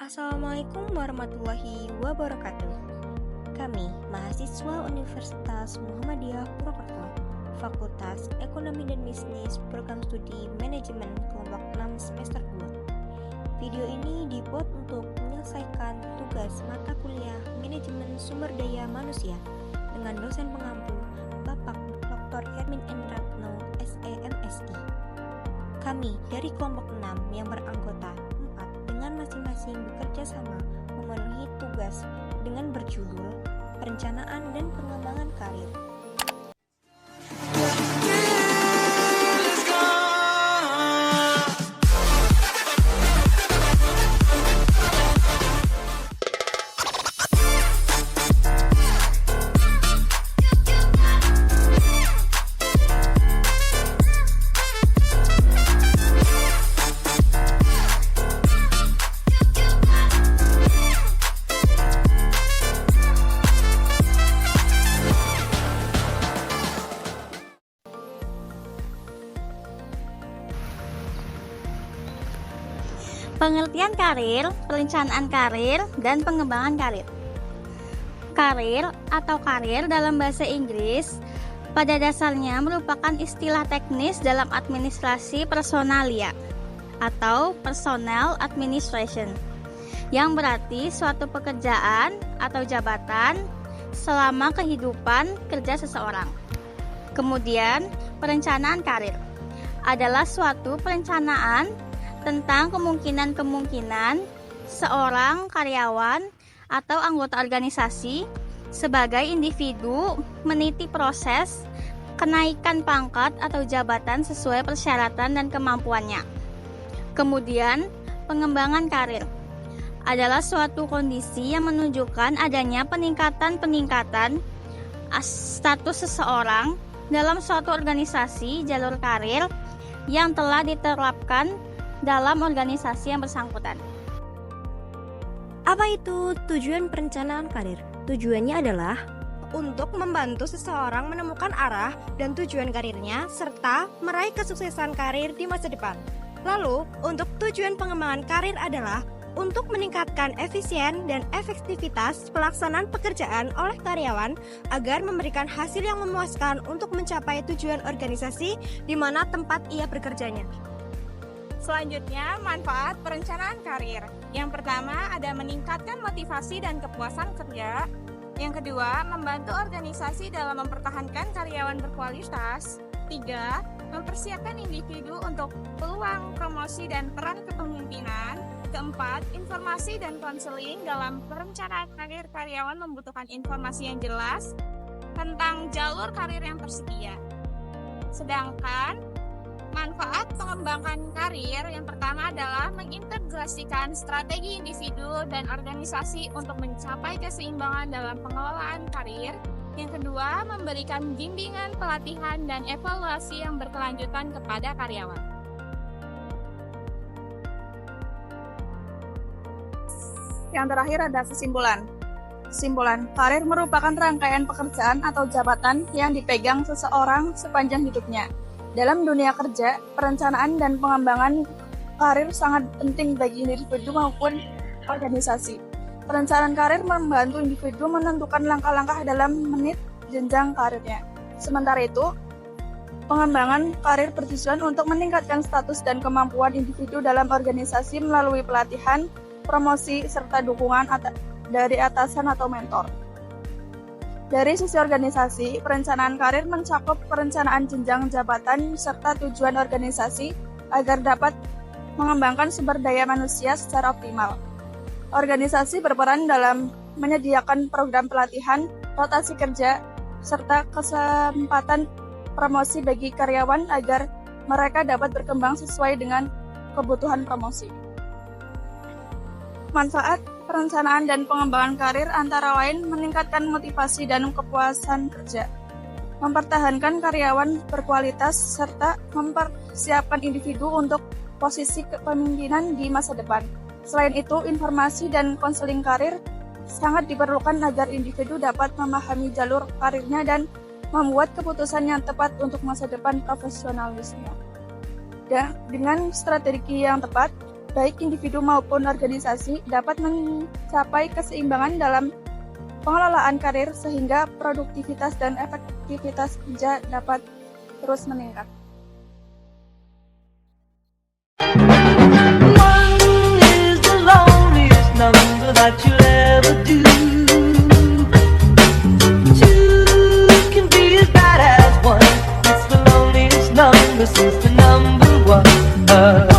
Assalamualaikum warahmatullahi wabarakatuh. Kami, mahasiswa Universitas Muhammadiyah Purwokerto, Fakultas Ekonomi dan Bisnis, Program Studi Manajemen Kelompok 6 semester 2. Video ini dibuat untuk menyelesaikan tugas mata kuliah Manajemen Sumber Daya Manusia dengan dosen pengampu Bapak Dr. Hermin Endratno, SEMSI. Kami dari kelompok 6 yang beranggota 4 dengan masing-masing bekerja sama memenuhi tugas dengan berjudul Perencanaan dan Pengembangan Karir. Pengertian karir, perencanaan karir, dan pengembangan karir. Karir atau karir dalam bahasa Inggris pada dasarnya merupakan istilah teknis dalam administrasi personalia atau personnel administration, yang berarti suatu pekerjaan atau jabatan selama kehidupan kerja seseorang. Kemudian, perencanaan karir adalah suatu perencanaan tentang kemungkinan-kemungkinan seorang karyawan atau anggota organisasi sebagai individu meniti proses kenaikan pangkat atau jabatan sesuai persyaratan dan kemampuannya. Kemudian, pengembangan karir adalah suatu kondisi yang menunjukkan adanya peningkatan status seseorang dalam suatu organisasi jalur karir yang telah diterapkan dalam organisasi yang bersangkutan. Apa itu tujuan perencanaan karir? Tujuannya adalah untuk membantu seseorang menemukan arah dan tujuan karirnya serta meraih kesuksesan karir di masa depan. Lalu, untuk tujuan pengembangan karir adalah untuk meningkatkan efisien dan efektivitas pelaksanaan pekerjaan oleh karyawan agar memberikan hasil yang memuaskan untuk mencapai tujuan organisasi di mana tempat ia bekerjanya. Selanjutnya, manfaat perencanaan karir. Yang pertama, ada meningkatkan motivasi dan kepuasan kerja. Yang kedua, membantu organisasi dalam mempertahankan karyawan berkualitas. 3. Mempersiapkan individu untuk peluang promosi dan peran kepemimpinan. Keempat, informasi dan konseling dalam perencanaan karir. Karyawan membutuhkan informasi yang jelas tentang jalur karir yang tersedia. Sedangkan manfaat pengembangan karir yang pertama adalah mengintegrasikan strategi individu dan organisasi untuk mencapai keseimbangan dalam pengelolaan karir. Yang kedua, memberikan bimbingan, pelatihan, dan evaluasi yang berkelanjutan kepada karyawan. Yang terakhir ada kesimpulan. Kesimpulan, karir merupakan rangkaian pekerjaan atau jabatan yang dipegang seseorang sepanjang hidupnya. Dalam dunia kerja, perencanaan dan pengembangan karir sangat penting bagi individu maupun organisasi. Perencanaan karir membantu individu menentukan langkah-langkah dalam menit jenjang karirnya. Sementara itu, pengembangan karir bertujuan untuk meningkatkan status dan kemampuan individu dalam organisasi melalui pelatihan, promosi, serta dukungan dari atasan atau mentor. Dari sisi organisasi, perencanaan karir mencakup perencanaan jenjang jabatan serta tujuan organisasi agar dapat mengembangkan sumber daya manusia secara optimal. Organisasi berperan dalam menyediakan program pelatihan, rotasi kerja, serta kesempatan promosi bagi karyawan agar mereka dapat berkembang sesuai dengan kebutuhan promosi. Manfaat perencanaan dan pengembangan karir antara lain meningkatkan motivasi dan kepuasan kerja, mempertahankan karyawan berkualitas, serta mempersiapkan individu untuk posisi kepemimpinan di masa depan. Selain itu, informasi dan konseling karir sangat diperlukan agar individu dapat memahami jalur karirnya dan membuat keputusan yang tepat untuk masa depan profesionalisme. Dengan strategi yang tepat, baik individu maupun organisasi, dapat mencapai keseimbangan dalam pengelolaan karir sehingga produktivitas dan efektivitas kerja dapat terus meningkat. One is the loneliest number that you'll ever do. Two can be as bad as one. It's the loneliest number since the number one.